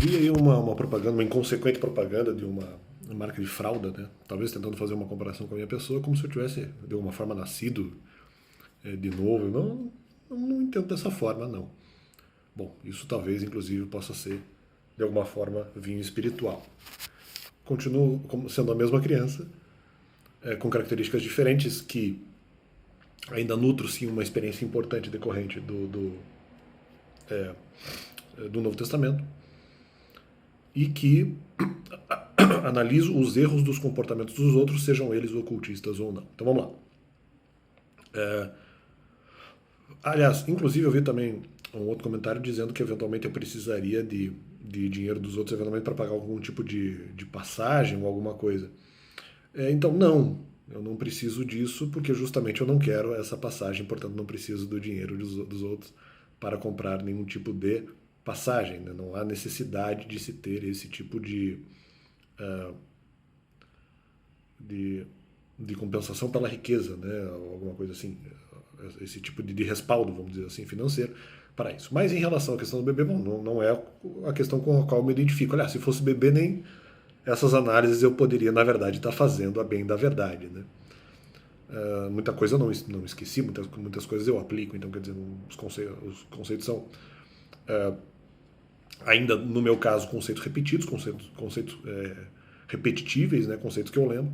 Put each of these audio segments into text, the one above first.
vi aí uma propaganda, uma inconsequente propaganda de uma marca de fralda, né? Talvez tentando fazer uma comparação com a minha pessoa, como se eu tivesse, de alguma forma, nascido de novo. Eu não entendo dessa forma, não. Bom, isso talvez, inclusive, possa ser, de alguma forma, vinho espiritual. Continuo sendo a mesma criança, com características diferentes que ainda nutro, sim, uma experiência importante decorrente do Novo Testamento, e que analiso os erros dos comportamentos dos outros, sejam eles ocultistas ou não. Então vamos lá. Aliás, inclusive eu vi também um outro comentário dizendo que eventualmente eu precisaria de dinheiro dos outros, eventualmente para pagar algum tipo de passagem ou alguma coisa. Então, não, eu não preciso disso porque justamente eu não quero essa passagem, portanto não preciso do dinheiro dos outros para comprar nenhum tipo de passagem. Né? Não há necessidade de se ter esse tipo de, de compensação pela riqueza, né? Ou alguma coisa assim, esse tipo de respaldo, vamos dizer assim, financeiro para isso. Mas em relação à questão do bebê, bom, não é a questão com a qual eu me identifico. Aliás, se fosse bebê, nem essas análises eu poderia, na verdade, estar fazendo a bem da verdade, né? Muita coisa eu não esqueci, muitas coisas eu aplico, então quer dizer, os conceitos são, ainda no meu caso, conceitos repetidos, conceitos repetitíveis, né, conceitos que eu lembro.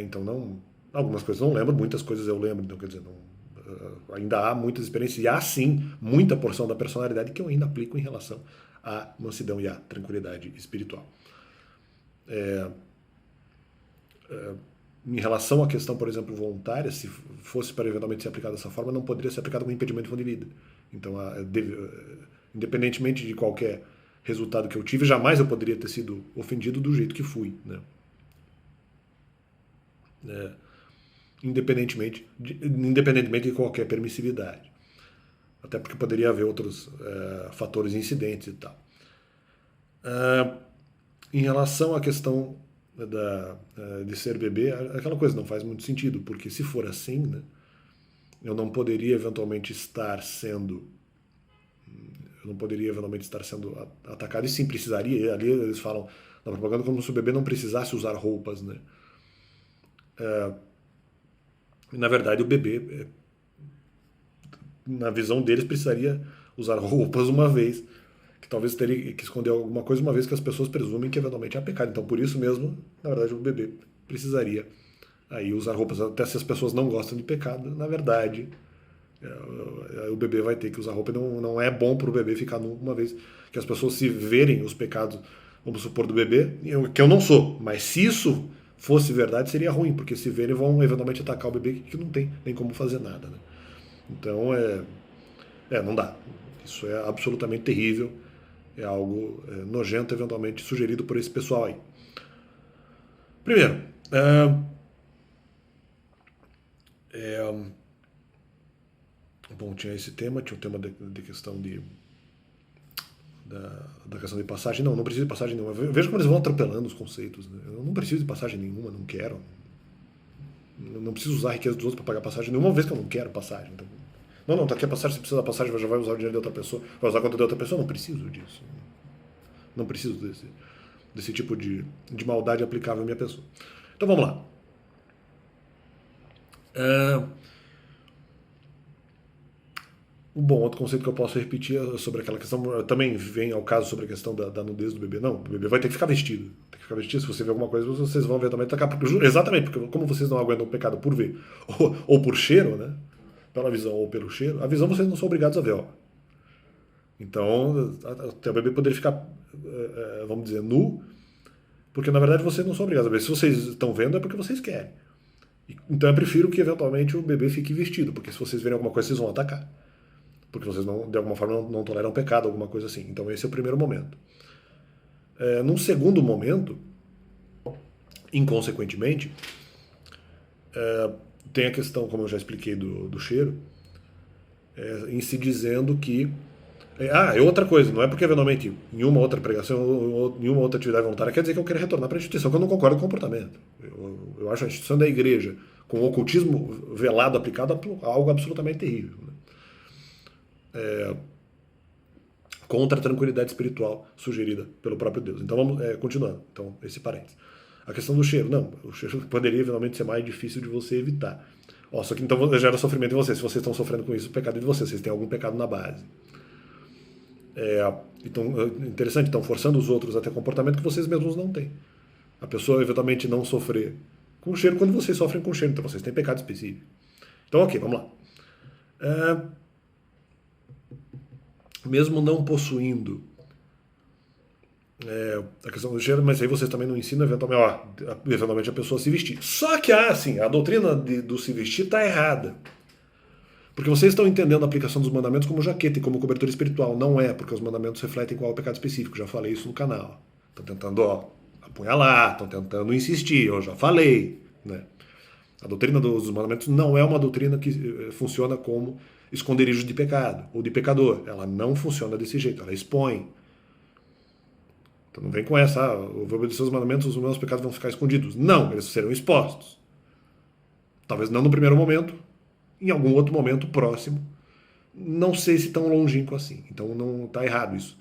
Então não, algumas coisas eu não lembro, muitas coisas eu lembro, então quer dizer, ainda há muitas experiências e há sim muita porção da personalidade que eu ainda aplico em relação à mansidão e à tranquilidade espiritual. Em relação à questão, por exemplo, voluntária, se fosse para eventualmente ser aplicado dessa forma, não poderia ser aplicado com impedimento de fonte de vida. Então, independentemente de qualquer resultado que eu tive, jamais eu poderia ter sido ofendido do jeito que fui, né? Independentemente de qualquer permissividade. Até porque poderia haver outros fatores incidentes e tal. Em relação à questão de ser bebê, aquela coisa não faz muito sentido, porque se for assim, né, eu não poderia eventualmente estar sendo eu não poderia eventualmente estar sendo atacado e sim precisaria. Ali eles falam na propaganda como se o bebê não precisasse usar roupas, né? Na verdade, o bebê, na visão deles, precisaria usar roupas uma vez, que talvez teria que esconder alguma coisa, uma vez que as pessoas presumem que eventualmente é pecado. Então, por isso mesmo, na verdade, o bebê precisaria aí usar roupas, até se as pessoas não gostam de pecado, na verdade, o bebê vai ter que usar roupa. Não é bom para o bebê ficar nu, uma vez que as pessoas se verem os pecados, vamos supor, do bebê, que eu não sou, mas se isso fosse verdade, seria ruim, porque se verem vão eventualmente atacar o bebê que não tem nem como fazer nada. Né? Então, não dá. Isso é absolutamente terrível, é algo nojento, eventualmente sugerido por esse pessoal aí. Primeiro, bom, tinha esse tema, tinha o tema de questão da questão de passagem. Não preciso de passagem nenhuma. Veja como eles vão atropelando os conceitos. Né? Eu não preciso de passagem nenhuma, não quero. Não preciso usar a riqueza dos outros para pagar passagem nenhuma vez que eu não quero passagem. Então, tá aqui a passagem, você precisa da passagem, já vai usar o dinheiro de outra pessoa, vai usar a conta de outra pessoa. Não preciso disso. Não preciso desse tipo de maldade aplicável à minha pessoa. Então vamos lá. Bom, outro conceito que eu posso repetir é sobre aquela questão, também vem ao caso sobre a questão da nudez do bebê. Não, o bebê vai ter que ficar vestido. Tem que ficar vestido. Se você vê alguma coisa, vocês vão ver também atacar. Exatamente, porque como vocês não aguentam o pecado por ver, ou por cheiro, né? Pela visão ou pelo cheiro, a visão vocês não são obrigados a ver, ó. Então, até o bebê poderia ficar, vamos dizer, nu, porque na verdade vocês não são obrigados a ver. Se vocês estão vendo, é porque vocês querem. Então eu prefiro que eventualmente o bebê fique vestido, porque se vocês verem alguma coisa, vocês vão atacar. Porque vocês, de alguma forma, não toleram pecado, alguma coisa assim. Então esse é o primeiro momento. Num segundo momento, inconsequentemente, tem a questão, como eu já expliquei, do cheiro, em se dizendo que. É outra coisa, não é porque eventualmente em uma outra pregação ou em uma outra atividade voluntária quer dizer que eu quero retornar para a instituição, que eu não concordo com o comportamento. Eu acho a instituição da igreja com o ocultismo velado aplicado algo absolutamente terrível. Né? contra a tranquilidade espiritual sugerida pelo próprio Deus. Então vamos continuando. Então, esse parênteses. A questão do cheiro. Não, o cheiro poderia eventualmente ser mais difícil de você evitar. Só que então gera sofrimento em vocês. Se vocês estão sofrendo com isso, o pecado é de vocês. Vocês têm algum pecado na base. Então, interessante, estão forçando os outros a ter comportamento que vocês mesmos não têm. A pessoa eventualmente não sofrer com cheiro quando vocês sofrem com cheiro. Então vocês têm pecado específico. Então, ok, vamos lá. Mesmo não possuindo a questão do cheiro, mas aí vocês também não ensinam eventualmente a pessoa a se vestir. Só que assim, a doutrina do se vestir está errada. Porque vocês estão entendendo a aplicação dos mandamentos como jaqueta e como cobertura espiritual. Não é, porque os mandamentos refletem qual é o pecado específico. Já falei isso no canal. Estão tentando apunhalar, estão tentando insistir, eu já falei. Né? A doutrina dos mandamentos não é uma doutrina que funciona como esconderijo de pecado ou de pecador. Ela não funciona desse jeito, ela expõe. Então não vem com essa, eu vou obedecer os mandamentos, os meus pecados vão ficar escondidos. Não, eles serão expostos. Talvez não no primeiro momento, em algum outro momento próximo. Não sei se tão longínquo assim. Então não está errado isso.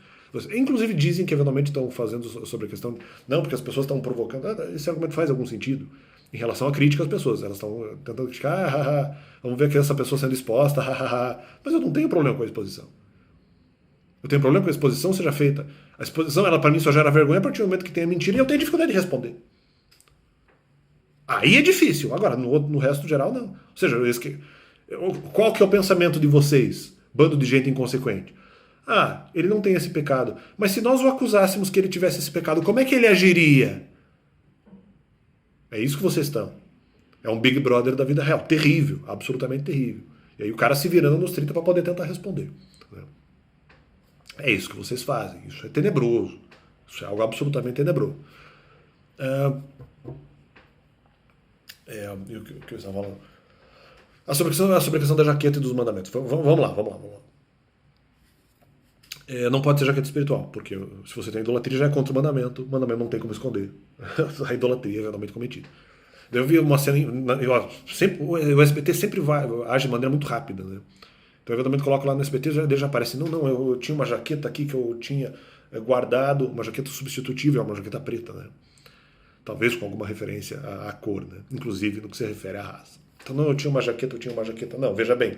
Inclusive dizem que eventualmente estão fazendo sobre a questão de, não, porque as pessoas estão provocando. Esse argumento faz algum sentido em relação à crítica às pessoas. Elas estão tentando criticar, vamos ver que essa pessoa sendo exposta, mas eu não tenho problema com a exposição. Eu tenho problema com a exposição seja feita. A exposição, ela para mim só gera vergonha a partir do momento que tem a mentira e eu tenho dificuldade de responder. Aí é difícil. Agora, no resto geral, não. Ou seja, qual que é o pensamento de vocês, bando de gente inconsequente? Ele não tem esse pecado. Mas se nós o acusássemos que ele tivesse esse pecado, como é que ele agiria? É isso que vocês estão. É um Big Brother da vida real. Terrível, absolutamente terrível. E aí o cara se virando nos 30 para poder tentar responder. É isso que vocês fazem. Isso é tenebroso. Isso é algo absolutamente tenebroso. O que eu estava falando? Sobre a questão da jaqueta e dos mandamentos. Vamos lá. Não pode ser jaqueta espiritual, porque se você tem idolatria já é contra o mandamento não tem como esconder a idolatria eventualmente cometida. Eu vi uma cena, o SBT sempre age de maneira muito rápida, né? Então eventualmente coloco lá no SBT e já aparece, não, eu tinha uma jaqueta aqui que eu tinha guardado, uma jaqueta substitutível, uma jaqueta preta, né? Talvez com alguma referência à cor, né? Inclusive no que se refere à raça. Então não, eu tinha uma jaqueta, não, veja bem.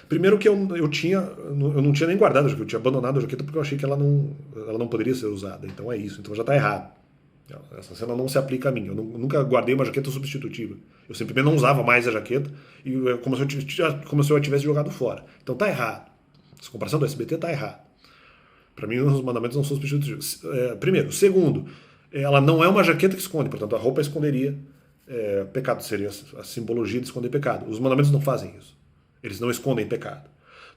Primeiro que eu não tinha nem guardado a jaqueta, eu tinha abandonado a jaqueta porque eu achei que ela não poderia ser usada. Então é isso, então já está errado. Essa cena não se aplica a mim. Eu nunca guardei uma jaqueta substitutiva. Eu simplesmente não usava mais a jaqueta e como se eu a tivesse jogado fora. Então está errado. Essa comparação do SBT está errada. Para mim, os mandamentos não são substitutivos. Primeiro. Segundo, ela não é uma jaqueta que esconde, portanto a roupa esconderia pecado, seria a simbologia de esconder pecado. Os mandamentos não fazem isso. Eles não escondem pecado.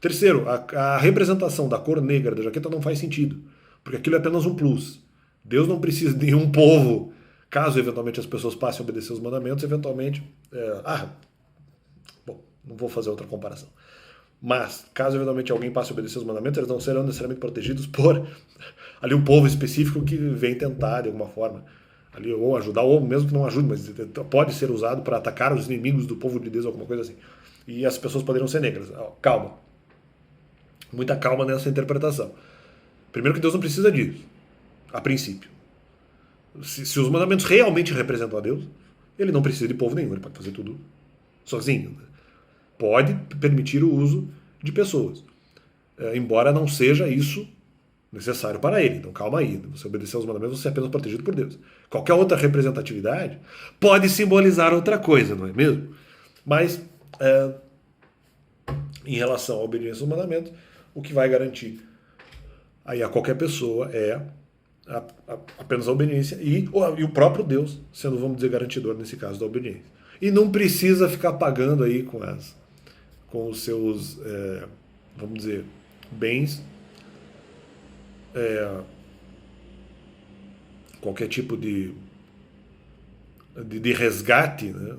Terceiro, a representação da cor negra da jaqueta não faz sentido, porque aquilo é apenas um plus. Deus não precisa de um povo, caso eventualmente as pessoas passem a obedecer os mandamentos, eventualmente... não vou fazer outra comparação. Mas, caso eventualmente alguém passe a obedecer os mandamentos, eles não serão necessariamente protegidos por ali um povo específico que vem tentar, de alguma forma, ali, ou ajudar, ou mesmo que não ajude, mas pode ser usado para atacar os inimigos do povo de Deus, alguma coisa assim. E as pessoas poderiam ser negras. Calma. Muita calma nessa interpretação. Primeiro que Deus não precisa disso, a princípio. Se os mandamentos realmente representam a Deus, ele não precisa de povo nenhum, ele pode fazer tudo sozinho. Né? Pode permitir o uso de pessoas, embora não seja isso necessário para ele. Então calma aí, você obedecer aos mandamentos, você é apenas protegido por Deus. Qualquer outra representatividade pode simbolizar outra coisa, não é mesmo? Mas em relação à obediência aos mandamentos, o que vai garantir aí a qualquer pessoa é apenas a obediência e o próprio Deus sendo, vamos dizer, garantidor nesse caso da obediência. E não precisa ficar pagando aí com os seus, vamos dizer, bens, qualquer tipo de resgate, né,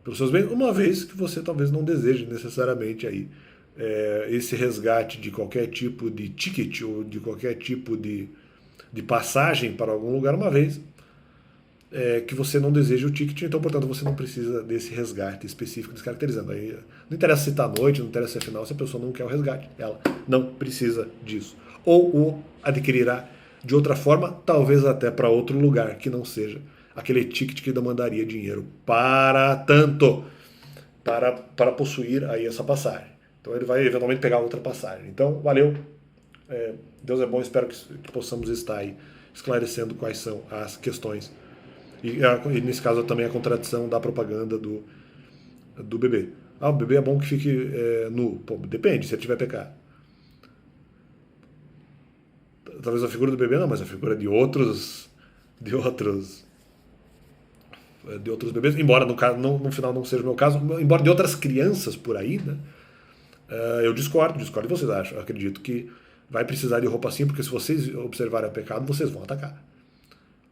pelos seus bens, uma vez que você talvez não deseje necessariamente aí esse resgate de qualquer tipo de ticket ou de qualquer tipo de passagem para algum lugar, uma vez que você não deseja o ticket, então, portanto, você não precisa desse resgate específico descaracterizando. Aí, não interessa se está à noite, não interessa se é final, se a pessoa não quer o resgate, ela não precisa disso. Ou o adquirirá de outra forma, talvez até para outro lugar, que não seja aquele ticket que demandaria dinheiro para tanto, para possuir aí essa passagem. Então ele vai eventualmente pegar outra passagem. Então, valeu. Deus é bom, espero que possamos estar aí esclarecendo quais são as questões. E nesse caso também a contradição da propaganda do bebê. Ah, o bebê é bom que fique nu. Pô, depende, se ele tiver pecado. Talvez a figura do bebê não, mas a figura de outros bebês, embora no final não seja o meu caso, embora de outras crianças por aí, né? Eu discordo de vocês, acham. Eu acredito que vai precisar de roupa assim, porque se vocês observarem o pecado, vocês vão atacar.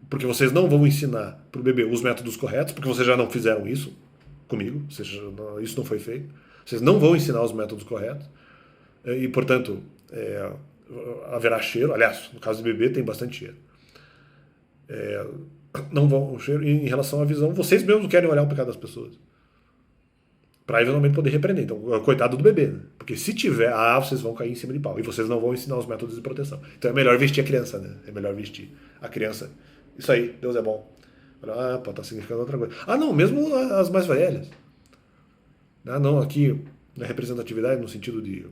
Porque vocês não vão ensinar para o bebê os métodos corretos, porque vocês já não fizeram isso comigo, isso não foi feito. Vocês não vão ensinar os métodos corretos, e, portanto, haverá cheiro. Aliás, no caso do bebê, tem bastante cheiro. Não vão cheiro. E em relação à visão, vocês mesmos querem olhar o pecado das pessoas para eventualmente poder repreender. Então, coitado do bebê, né? Porque se tiver, vocês vão cair em cima de pau. E vocês não vão ensinar os métodos de proteção. Então é melhor vestir a criança, né? É melhor vestir a criança. Isso aí, Deus é bom. Pode estar significando outra coisa. Não, mesmo as mais velhas. Não, aqui, na representatividade, no sentido de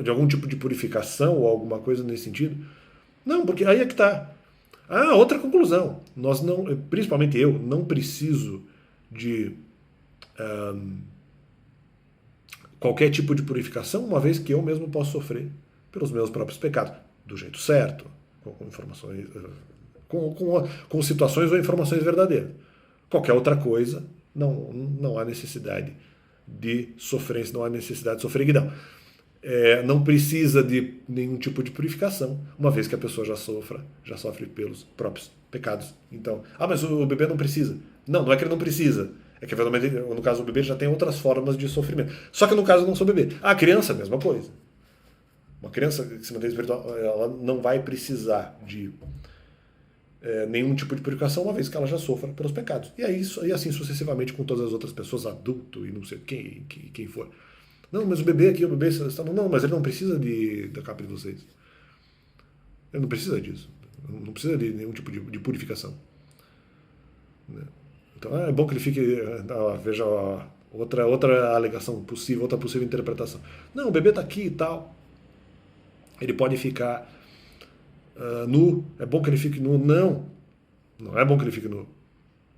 algum tipo de purificação ou alguma coisa nesse sentido. Não, porque aí é que está. Outra conclusão. Nós não, principalmente eu, não preciso de qualquer tipo de purificação, uma vez que eu mesmo posso sofrer pelos meus próprios pecados, do jeito certo, com informações, com situações ou informações verdadeiras. Qualquer outra coisa, não há necessidade de sofrência, não há necessidade de sofreguidão. Não precisa de nenhum tipo de purificação, uma vez que a pessoa já sofre pelos próprios pecados. Então, mas o bebê não precisa. Não é que ele não precisa. É que, no caso do bebê, já tem outras formas de sofrimento. Só que no caso não sou bebê. A criança, mesma coisa. Uma criança que se mantém espiritual, ela não vai precisar de nenhum tipo de purificação, uma vez que ela já sofra pelos pecados. E assim sucessivamente com todas as outras pessoas, adulto e não sei quem for. Não, mas o bebê, não, mas ele não precisa da capa de vocês. Ele não precisa disso. Não precisa de nenhum tipo de purificação. Então é bom que ele fique. Veja outra alegação possível, outra possível interpretação. Não, o bebê está aqui e tal. Ele pode ficar nu. É bom que ele fique nu. Não é bom que ele fique nu.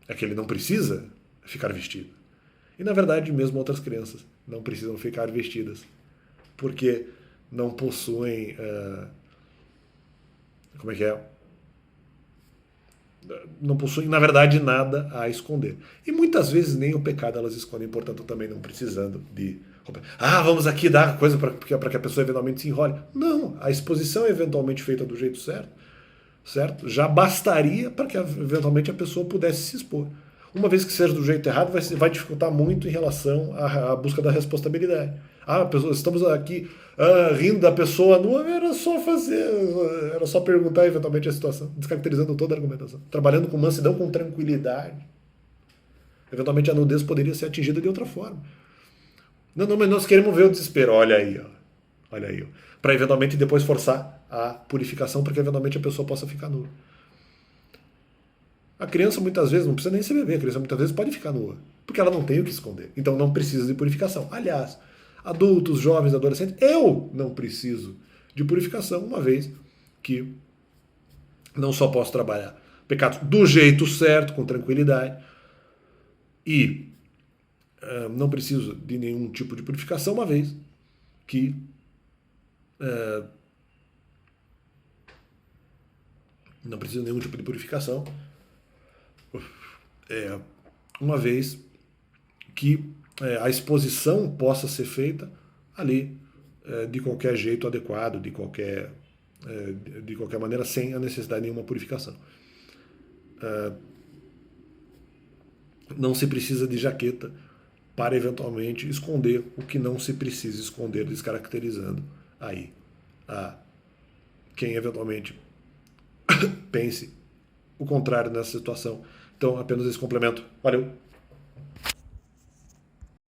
É que ele não precisa ficar vestido. E na verdade, mesmo outras crianças não precisam ficar vestidas, porque não possuem. Como é que é? Não possuem, na verdade, nada a esconder. E muitas vezes nem o pecado elas escondem, portanto, também não precisando de. Vamos aqui dar coisa para que a pessoa eventualmente se enrole. Não, a exposição é eventualmente feita do jeito certo? Já bastaria para que eventualmente a pessoa pudesse se expor. Uma vez que seja do jeito errado, vai dificultar muito em relação à busca da responsabilidade. Estamos aqui rindo da pessoa nua, era só perguntar eventualmente a situação, descaracterizando toda a argumentação. Trabalhando com mansidão, com tranquilidade. Eventualmente a nudez poderia ser atingida de outra forma. Não, mas nós queremos ver o desespero. Olha aí. Para eventualmente depois forçar a purificação para que eventualmente a pessoa possa ficar nua. A criança muitas vezes não precisa nem se beber, a criança muitas vezes pode ficar nua, porque ela não tem o que esconder. Então não precisa de purificação. Aliás, adultos, jovens, adolescentes, eu não preciso de purificação, uma vez que não só posso trabalhar pecados do jeito certo, com tranquilidade, e não preciso de nenhum tipo de purificação, uma vez que não preciso de nenhum tipo de purificação, uma vez que a exposição possa ser feita ali de qualquer jeito adequado, de qualquer maneira, sem a necessidade de nenhuma purificação. Não se precisa de jaqueta para eventualmente esconder o que não se precisa esconder, descaracterizando aí quem eventualmente pense o contrário nessa situação. Então, apenas esse complemento. Valeu!